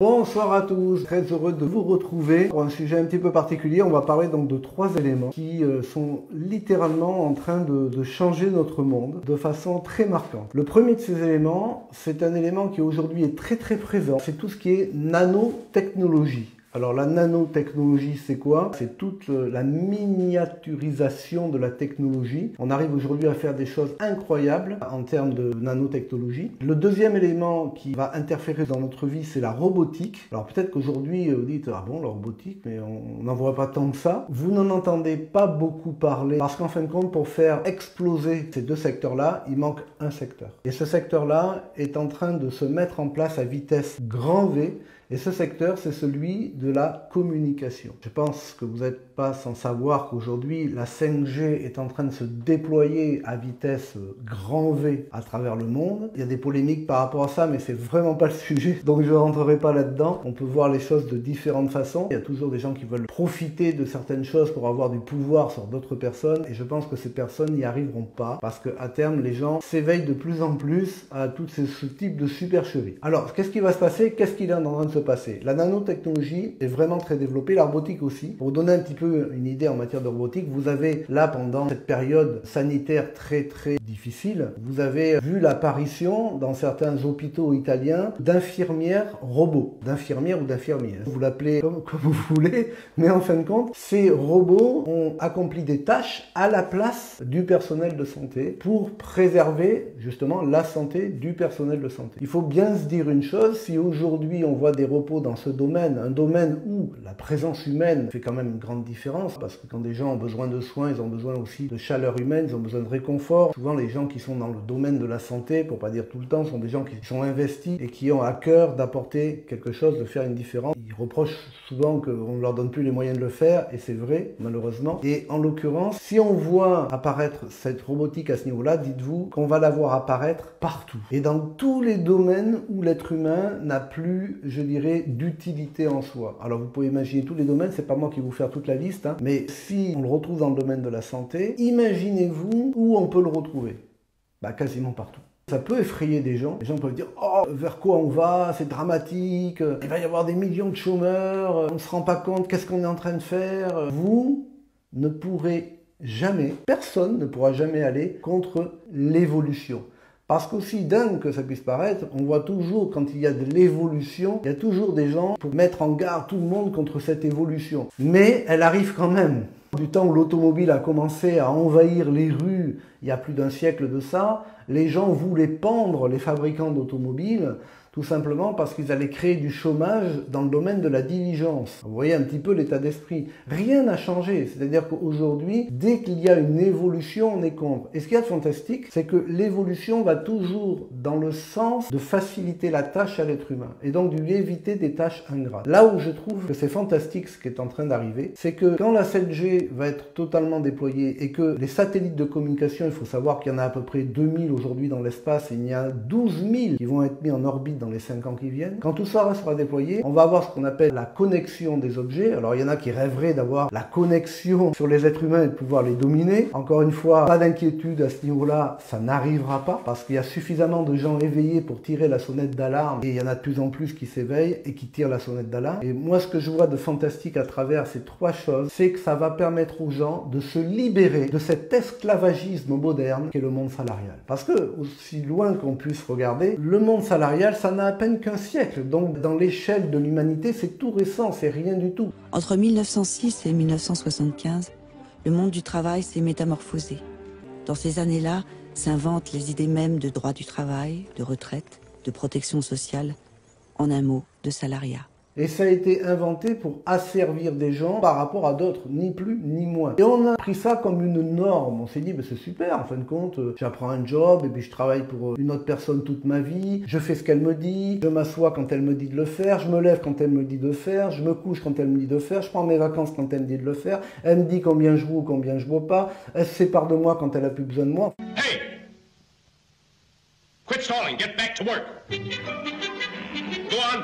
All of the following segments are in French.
Bonsoir à tous, très heureux de vous retrouver pour un sujet un petit peu particulier. On va parler donc de 3 éléments qui sont littéralement en train de changer notre monde de façon très marquante. Le premier de ces éléments, c'est un élément qui aujourd'hui est très présent, c'est tout ce qui est nanotechnologie. Alors la nanotechnologie, c'est quoi? C'est toute la miniaturisation de la technologie. On arrive aujourd'hui à faire des choses incroyables en termes de nanotechnologie. Le deuxième élément qui va interférer dans notre vie, c'est la robotique. Alors peut-être qu'aujourd'hui, vous dites, ah bon, la robotique, mais on n'en voit pas tant que ça. Vous n'en entendez pas beaucoup parler parce qu'en fin de compte, pour faire exploser ces deux secteurs-là, il manque un secteur. Et ce secteur-là est en train de se mettre en place à vitesse grand V. Et ce secteur, c'est celui de la communication. Je pense que vous n'êtes pas sans savoir qu'aujourd'hui, la 5G est en train de se déployer à vitesse grand V à travers le monde. Il y a des polémiques par rapport à ça, mais c'est vraiment pas le sujet, donc je ne rentrerai pas là-dedans. On peut voir les choses de différentes façons. Il y a toujours des gens qui veulent profiter de certaines choses pour avoir du pouvoir sur d'autres personnes, et je pense que ces personnes n'y arriveront pas, parce qu'à terme, les gens s'éveillent de plus en plus à tout ce type de supercherie. Alors, qu'est-ce qui va se passer? Qu'est-ce qu'il est en train de se passer? La nanotechnologie est vraiment très développée, la robotique aussi. Pour vous donner un petit peu une idée en matière de robotique, vous avez là, pendant cette période sanitaire très difficile, vous avez vu l'apparition dans certains hôpitaux italiens d'infirmières robots, d'infirmières ou d'infirmiers. Vous l'appelez comme vous voulez, mais en fin de compte, ces robots ont accompli des tâches à la place du personnel de santé pour préserver justement la santé du personnel de santé. Il faut bien se dire une chose, si aujourd'hui on voit des robots dans ce domaine, un domaine où la présence humaine fait quand même une grande différence, parce que quand des gens ont besoin de soins, ils ont besoin aussi de chaleur humaine, ils ont besoin de réconfort. Souvent les gens qui sont dans le domaine de la santé, pour pas dire tout le temps, sont des gens qui sont investis et qui ont à cœur d'apporter quelque chose, de faire une différence. Ils reprochent souvent qu'on ne leur donne plus les moyens de le faire, et c'est vrai, malheureusement. Et en l'occurrence, si on voit apparaître cette robotique à ce niveau-là, dites-vous qu'on va la voir apparaître partout. Et dans tous les domaines où l'être humain n'a plus, je dirais, d'utilité en soi. Alors vous pouvez imaginer tous les domaines, c'est pas moi qui vais vous faire toute la liste, hein, mais si on le retrouve dans le domaine de la santé, imaginez-vous où on peut le retrouver. Bah quasiment partout. Ça peut effrayer des gens. Les gens peuvent dire « Oh, vers quoi on va? C'est dramatique, il va y avoir des millions de chômeurs, on ne se rend pas compte, qu'est-ce qu'on est en train de faire ?» Vous ne pourrez jamais, personne ne pourra jamais aller contre l'évolution. Parce qu'aussi dingue que ça puisse paraître, on voit toujours quand il y a de l'évolution, il y a toujours des gens pour mettre en garde tout le monde contre cette évolution. Mais elle arrive quand même. Du temps où l'automobile a commencé à envahir les rues, il y a plus d'un siècle de ça, les gens voulaient pendre les fabricants d'automobiles, tout simplement parce qu'ils allaient créer du chômage dans le domaine de la diligence. Vous voyez un petit peu l'état d'esprit. Rien n'a changé. C'est-à-dire qu'aujourd'hui, dès qu'il y a une évolution, on est contre. Et ce qu'il y a de fantastique, c'est que l'évolution va toujours dans le sens de faciliter la tâche à l'être humain. Et donc de lui éviter des tâches ingrates. Là où je trouve que c'est fantastique ce qui est en train d'arriver, c'est que quand la 7G va être totalement déployée et que les satellites de communication, il faut savoir qu'il y en a à peu près 2000 aujourd'hui dans l'espace, et il y a 12 000 qui vont être mis en orbite dans les 5 ans qui viennent. Quand tout ça sera déployé, on va avoir ce qu'on appelle la connexion des objets. Alors il y en a qui rêveraient d'avoir la connexion sur les êtres humains et de pouvoir les dominer. Encore une fois, pas d'inquiétude à ce niveau-là, ça n'arrivera pas parce qu'il y a suffisamment de gens éveillés pour tirer la sonnette d'alarme, et il y en a de plus en plus qui s'éveillent et qui tirent la sonnette d'alarme. Et moi, ce que je vois de fantastique à travers ces 3 choses, c'est que ça va permettre aux gens de se libérer de cet esclavagisme moderne qu'est le monde salarial. Parce que, aussi loin qu'on puisse regarder, le monde salarial, ça n'a à peine qu'un siècle. Donc, dans l'échelle de l'humanité, c'est tout récent, c'est rien du tout. Entre 1906 et 1975, le monde du travail s'est métamorphosé. Dans ces années-là, s'inventent les idées mêmes de droit du travail, de retraite, de protection sociale, en un mot, de salariat. Et ça a été inventé pour asservir des gens par rapport à d'autres, ni plus ni moins. Et on a pris ça comme une norme. On s'est dit, c'est super, en fin de compte, j'apprends un job, et puis je travaille pour une autre personne toute ma vie, je fais ce qu'elle me dit, je m'assois quand elle me dit de le faire, je me lève quand elle me dit de le faire, je me couche quand elle me dit de le faire, je prends mes vacances quand elle me dit de le faire, elle me dit combien je vaux ou combien je vaux pas, elle se sépare de moi quand elle a plus besoin de moi. Hey! Quit stalling, get back to work. Go on.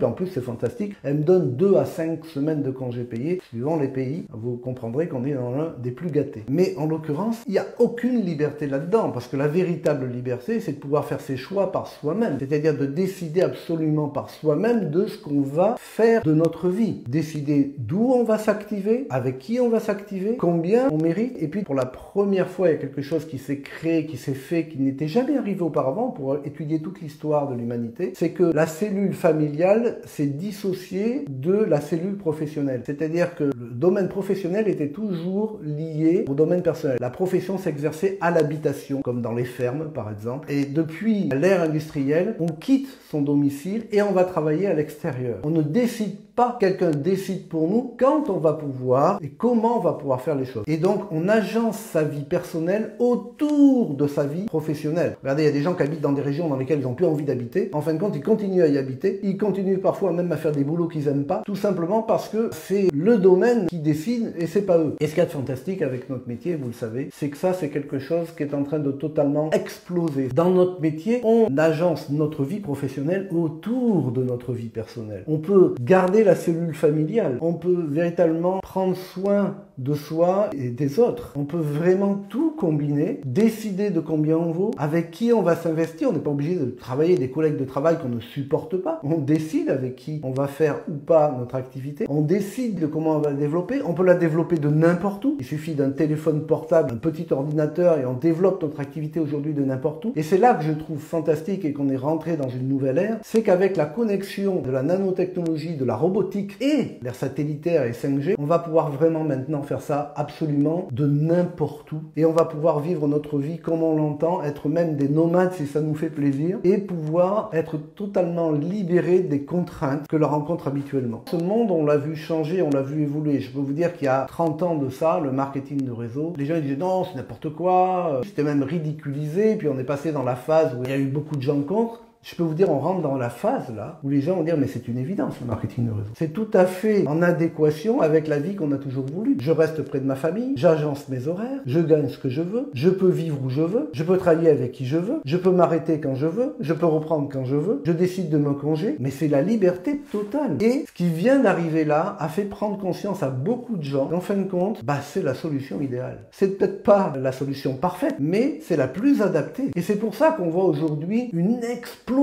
En plus, c'est fantastique. Elle me donne 2 à 5 semaines de congés payés, suivant les pays. Vous comprendrez qu'on est dans l'un des plus gâtés. Mais en l'occurrence, il n'y a aucune liberté là-dedans, parce que la véritable liberté, c'est de pouvoir faire ses choix par soi-même. C'est-à-dire de décider absolument par soi-même de ce qu'on va faire de notre vie. Décider d'où on va s'activer, avec qui on va s'activer, combien on mérite. Et puis, pour la première fois, il y a quelque chose qui s'est créé, qui s'est fait, qui n'était jamais arrivé auparavant pour étudier toute l'histoire de l'humanité. C'est que la cellule familiale s'est dissociée de la cellule professionnelle. C'est-à-dire que le domaine professionnel était toujours lié au domaine personnel. La profession s'exerçait à l'habitation, comme dans les fermes par exemple. Et depuis l'ère industrielle, on quitte son domicile et on va travailler à l'extérieur. On ne décide pas, quelqu'un décide pour nous quand on va pouvoir et comment on va pouvoir faire les choses. Et donc, on agence sa vie personnelle autour de sa vie professionnelle. Regardez, il y a des gens qui habitent dans des régions dans lesquelles ils n'ont plus envie d'habiter. En fin de compte, ils continuent à y habiter. Ils continuent parfois même à faire des boulots qu'ils n'aiment pas, tout simplement parce que c'est le domaine qui décide et c'est pas eux. Et ce qu'il y a de fantastique avec notre métier, vous le savez, c'est que ça, c'est quelque chose qui est en train de totalement exploser. Dans notre métier, on agence notre vie professionnelle autour de notre vie personnelle. On peut garder la cellule familiale. On peut véritablement prendre soin de soi et des autres. On peut vraiment tout combiner, décider de combien on vaut, avec qui on va s'investir. On n'est pas obligé de travailler des collègues de travail qu'on ne supporte pas. On décide avec qui on va faire ou pas notre activité. On décide de comment on va la développer. On peut la développer de n'importe où. Il suffit d'un téléphone portable, un petit ordinateur et on développe notre activité aujourd'hui de n'importe où. Et c'est là que je trouve fantastique et qu'on est rentré dans une nouvelle ère. C'est qu'avec la connexion de la nanotechnologie, de la robotique et l'ère satellitaire et 5G, on va pouvoir vraiment maintenant faire ça absolument de n'importe où et on va pouvoir vivre notre vie comme on l'entend, être même des nomades si ça nous fait plaisir et pouvoir être totalement libéré des contraintes que l'on rencontre habituellement. Ce monde, on l'a vu changer, on l'a vu évoluer. Je peux vous dire qu'il y a 30 ans de ça, le marketing de réseau, les gens ils disaient non, c'est n'importe quoi, c'était même ridiculisé, puis on est passé dans la phase où il y a eu beaucoup de gens contre. Je peux vous dire, on rentre dans la phase là où les gens vont dire mais c'est une évidence le marketing de réseau. C'est tout à fait en adéquation avec la vie qu'on a toujours voulu. Je reste près de ma famille, j'agence mes horaires, je gagne ce que je veux, je peux vivre où je veux, je peux travailler avec qui je veux, je peux m'arrêter quand je veux, je peux reprendre quand je veux, je décide de me congé, mais c'est la liberté totale. Et ce qui vient d'arriver là a fait prendre conscience à beaucoup de gens qu'en fin de compte, c'est la solution idéale. C'est peut-être pas la solution parfaite, mais c'est la plus adaptée. Et c'est pour ça qu'on voit aujourd'hui une explosion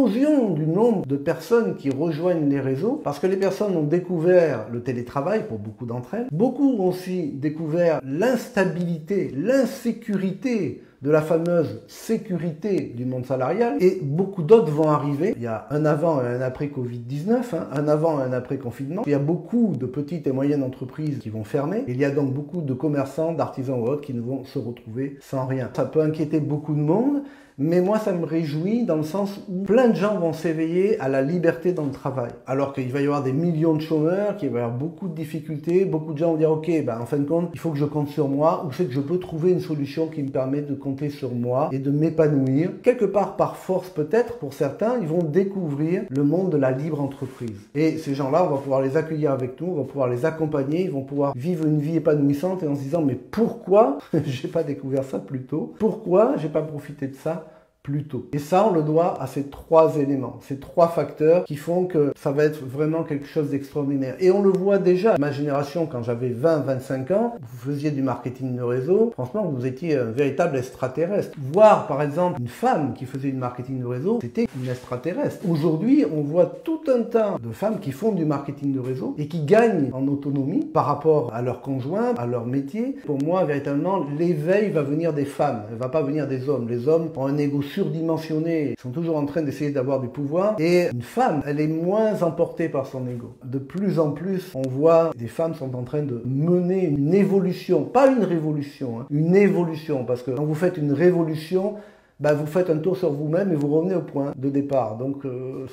du nombre de personnes qui rejoignent les réseaux, parce que les personnes ont découvert le télétravail pour beaucoup d'entre elles. Beaucoup ont aussi découvert l'instabilité, l'insécurité de la fameuse sécurité du monde salarial et beaucoup d'autres vont arriver. Il y a un avant et un après Covid-19, un avant et un après confinement. Il y a beaucoup de petites et moyennes entreprises qui vont fermer. Il y a donc beaucoup de commerçants, d'artisans ou autres qui ne vont se retrouver sans rien. Ça peut inquiéter beaucoup de monde, mais moi ça me réjouit dans le sens où plein de gens vont s'éveiller à la liberté dans le travail. Alors qu'il va y avoir des millions de chômeurs, qu'il va y avoir beaucoup de difficultés, beaucoup de gens vont dire ok, en fin de compte, il faut que je compte sur moi, ou c'est que je peux trouver une solution qui me permet de compter sur moi et de m'épanouir. Quelque part par force peut-être, pour certains, ils vont découvrir le monde de la libre entreprise. Et ces gens-là, on va pouvoir les accueillir avec nous, on va pouvoir les accompagner, ils vont pouvoir vivre une vie épanouissante et en se disant mais pourquoi j'ai pas découvert ça plus tôt? Pourquoi j'ai pas profité de ça plus tôt? Et ça, on le doit à ces 3 éléments, ces 3 facteurs qui font que ça va être vraiment quelque chose d'extraordinaire. Et on le voit déjà, ma génération, quand j'avais 20-25 ans, vous faisiez du marketing de réseau, franchement, vous étiez un véritable extraterrestre. Voir, par exemple, une femme qui faisait du marketing de réseau, c'était une extraterrestre. Aujourd'hui, on voit tout un tas de femmes qui font du marketing de réseau et qui gagnent en autonomie par rapport à leur conjoint, à leur métier. Pour moi, véritablement, l'éveil va venir des femmes, il ne va pas venir des hommes. Les hommes ont un ego surdimensionnés, sont toujours en train d'essayer d'avoir du pouvoir, et une femme, elle est moins emportée par son ego. De plus en plus, on voit des femmes sont en train de mener une évolution, pas une révolution, une évolution, parce que quand vous faites une révolution, vous faites un tour sur vous-même et vous revenez au point de départ. Donc,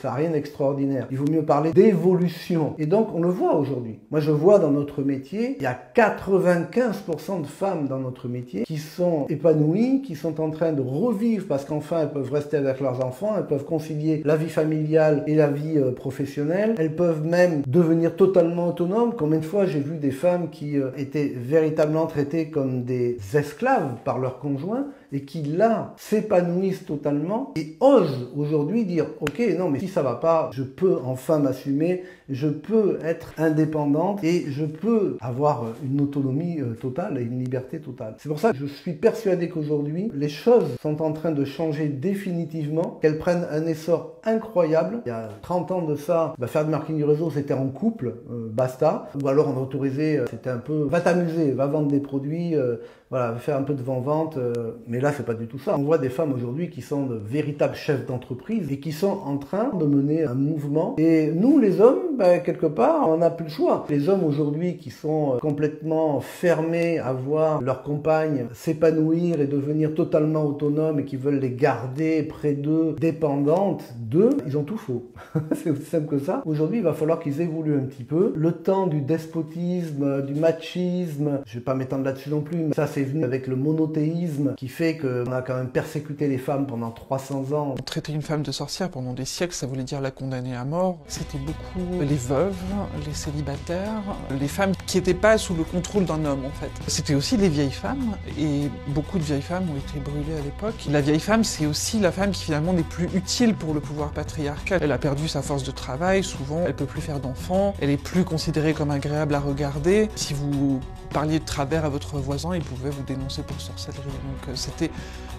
ça n'a rien d'extraordinaire. Il vaut mieux parler d'évolution. Et donc, on le voit aujourd'hui. Moi, je vois dans notre métier, il y a 95% de femmes dans notre métier qui sont épanouies, qui sont en train de revivre parce qu'enfin, elles peuvent rester avec leurs enfants, elles peuvent concilier la vie familiale et la vie professionnelle. Elles peuvent même devenir totalement autonomes. Combien de fois j'ai vu des femmes qui étaient véritablement traitées comme des esclaves par leurs conjoints et qui là s'épanouissent totalement et osent aujourd'hui dire ok, non mais si ça va pas, je peux enfin m'assumer, je peux être indépendante et je peux avoir une autonomie totale et une liberté totale. C'est pour ça que je suis persuadé qu'aujourd'hui les choses sont en train de changer définitivement, qu'elles prennent un essor incroyable. Il y a 30 ans de ça, faire du marketing du réseau c'était en couple, basta, ou alors on autorisait, c'était un peu va t'amuser, va vendre des produits, voilà, faire un peu de vente, mais là c'est pas du tout ça. On voit des femmes aujourd'hui qui sont de véritables chefs d'entreprise et qui sont en train de mener un mouvement. Et nous les hommes, quelque part, on n'a plus le choix. Les hommes aujourd'hui qui sont complètement fermés à voir leur compagne s'épanouir et devenir totalement autonomes et qui veulent les garder près d'eux, dépendantes d'eux, ils ont tout faux. C'est aussi simple que ça. Aujourd'hui, il va falloir qu'ils évoluent un petit peu. Le temps du despotisme, du machisme, je vais pas m'étendre là-dessus non plus, mais ça c'est venu avec le monothéisme qui fait qu'on a quand même persécuté les femmes pendant 300 ans. Traiter une femme de sorcière pendant des siècles, ça voulait dire la condamner à mort. C'était beaucoup les veuves, les célibataires, les femmes qui n'étaient pas sous le contrôle d'un homme en fait. C'était aussi les vieilles femmes, et beaucoup de vieilles femmes ont été brûlées à l'époque. La vieille femme, c'est aussi la femme qui finalement n'est plus utile pour le pouvoir patriarcal. Elle a perdu sa force de travail, souvent elle peut plus faire d'enfants, elle est plus considérée comme agréable à regarder. Si vous parliez de travers à votre voisin, il pouvait vous dénoncer pour sorcellerie. Donc c'était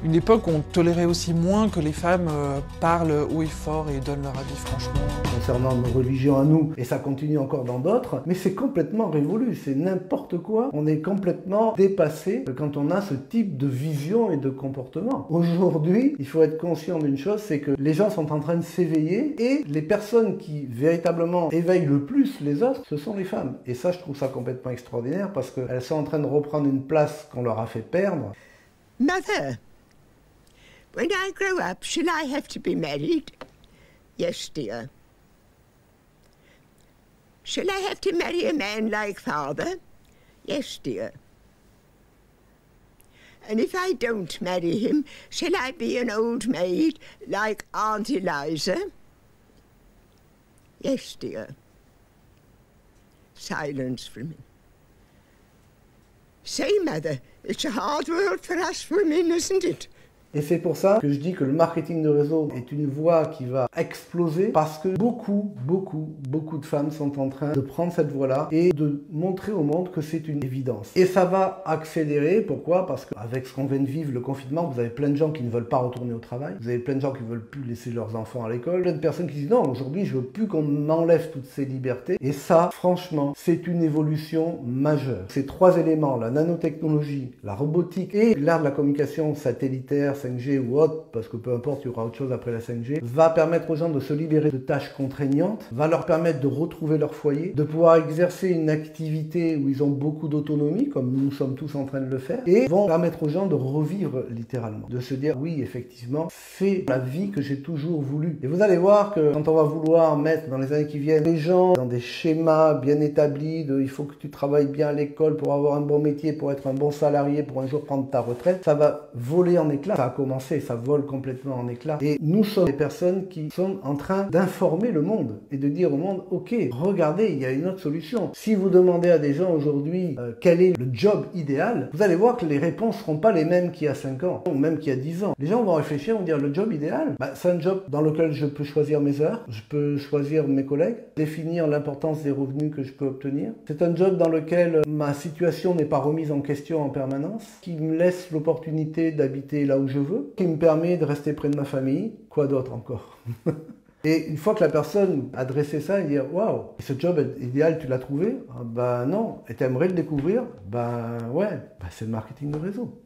une époque où on tolérait aussi moins que les femmes parlent haut et fort et donnent leur avis franchement. Concernant nos religions à nous, et ça continue encore dans d'autres, mais c'est complètement révolu, c'est n'importe quoi. On est complètement dépassé quand on a ce type de vision et de comportement. Aujourd'hui, il faut être conscient d'une chose, c'est que les gens sont en train de s'éveiller et les personnes qui véritablement éveillent le plus les autres, ce sont les femmes. Et ça, je trouve ça complètement extraordinaire parce qu'elles sont en train de reprendre une place qu'on leur a fait perdre. Mother, when I grow up, shall I have to be married? Yes, dear. Shall I have to marry a man like father? Yes, dear. And if I don't marry him, shall I be an old maid like Aunt Eliza? Yes, dear. Silence for me. Say, Mother, it's a hard world for us women, isn't it? Et c'est pour ça que je dis que le marketing de réseau est une voie qui va exploser parce que beaucoup de femmes sont en train de prendre cette voie-là et de montrer au monde que c'est une évidence. Et ça va accélérer, pourquoi? Parce qu'avec ce qu'on vient de vivre, le confinement, vous avez plein de gens qui ne veulent pas retourner au travail, vous avez plein de gens qui ne veulent plus laisser leurs enfants à l'école, plein de personnes qui disent non, aujourd'hui je veux plus qu'on m'enlève toutes ces libertés. Et ça, franchement, c'est une évolution majeure. Ces trois éléments, la nanotechnologie, la robotique et l'art de la communication satellitaire, 5G ou autre, parce que peu importe, il y aura autre chose après la 5G, va permettre aux gens de se libérer de tâches contraignantes, va leur permettre de retrouver leur foyer, de pouvoir exercer une activité où ils ont beaucoup d'autonomie, comme nous sommes tous en train de le faire, et vont permettre aux gens de revivre littéralement, de se dire oui, effectivement, c'est la vie que j'ai toujours voulu. Et vous allez voir que quand on va vouloir mettre dans les années qui viennent les gens dans des schémas bien établis de il faut que tu travailles bien à l'école pour avoir un bon métier, pour être un bon salarié, pour un jour prendre ta retraite, ça va voler en éclats. Ça a commencé, ça vole complètement en éclats. Et nous sommes des personnes qui sont en train d'informer le monde et de dire au monde, ok, regardez, il y a une autre solution. Si vous demandez à des gens aujourd'hui quel est le job idéal, vous allez voir que les réponses ne seront pas les mêmes qu'il y a 5 ans, ou même qu'il y a 10 ans. Les gens vont réfléchir, vont dire le job idéal, c'est un job dans lequel je peux choisir mes heures, je peux choisir mes collègues, définir l'importance des revenus que je peux obtenir. C'est un job dans lequel ma situation n'est pas remise en question en permanence, qui me laisse l'opportunité d'habiter là où je veux, qui me permet de rester près de ma famille. Quoi d'autre encore? Et une fois que la personne a dressé ça, elle dit waouh, ce job idéal, tu l'as trouvé? Ben non. Et tu aimerais le découvrir? Ben ouais, c'est le marketing de réseau.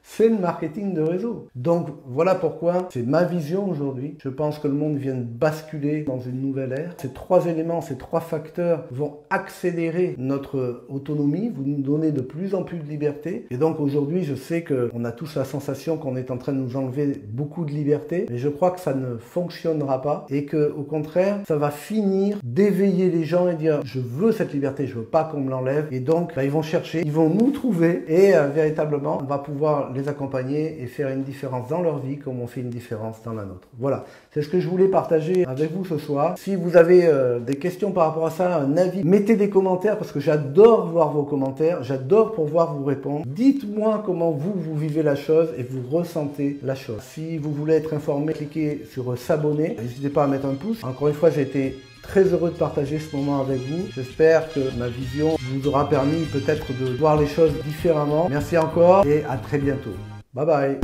C'est le marketing de réseau. Donc voilà pourquoi c'est ma vision aujourd'hui. Je pense que le monde vient de basculer dans une nouvelle ère. Ces trois éléments, ces trois facteurs vont accélérer notre autonomie, vous nous donner de plus en plus de liberté. Et donc aujourd'hui, je sais qu'on a tous la sensation qu'on est en train de nous enlever beaucoup de liberté, mais je crois que ça ne fonctionnera pas et que au contraire, ça va finir d'éveiller les gens et dire je veux cette liberté, je veux pas qu'on me l'enlève. Et donc ils vont chercher, ils vont nous trouver et véritablement, on va pouvoir les accompagner et faire une différence dans leur vie comme on fait une différence dans la nôtre. Voilà, c'est ce que je voulais partager avec vous ce soir. Si vous avez des questions par rapport à ça, un avis, mettez des commentaires parce que j'adore voir vos commentaires, j'adore pouvoir vous répondre. Dites-moi comment vous vivez la chose et vous ressentez la chose. Si vous voulez être informé, cliquez sur s'abonner. N'hésitez pas à mettre un pouce. Encore une fois, j'ai été très heureux de partager ce moment avec vous. J'espère que ma vision vous aura permis peut-être de voir les choses différemment. Merci encore et à très bientôt. Bye bye.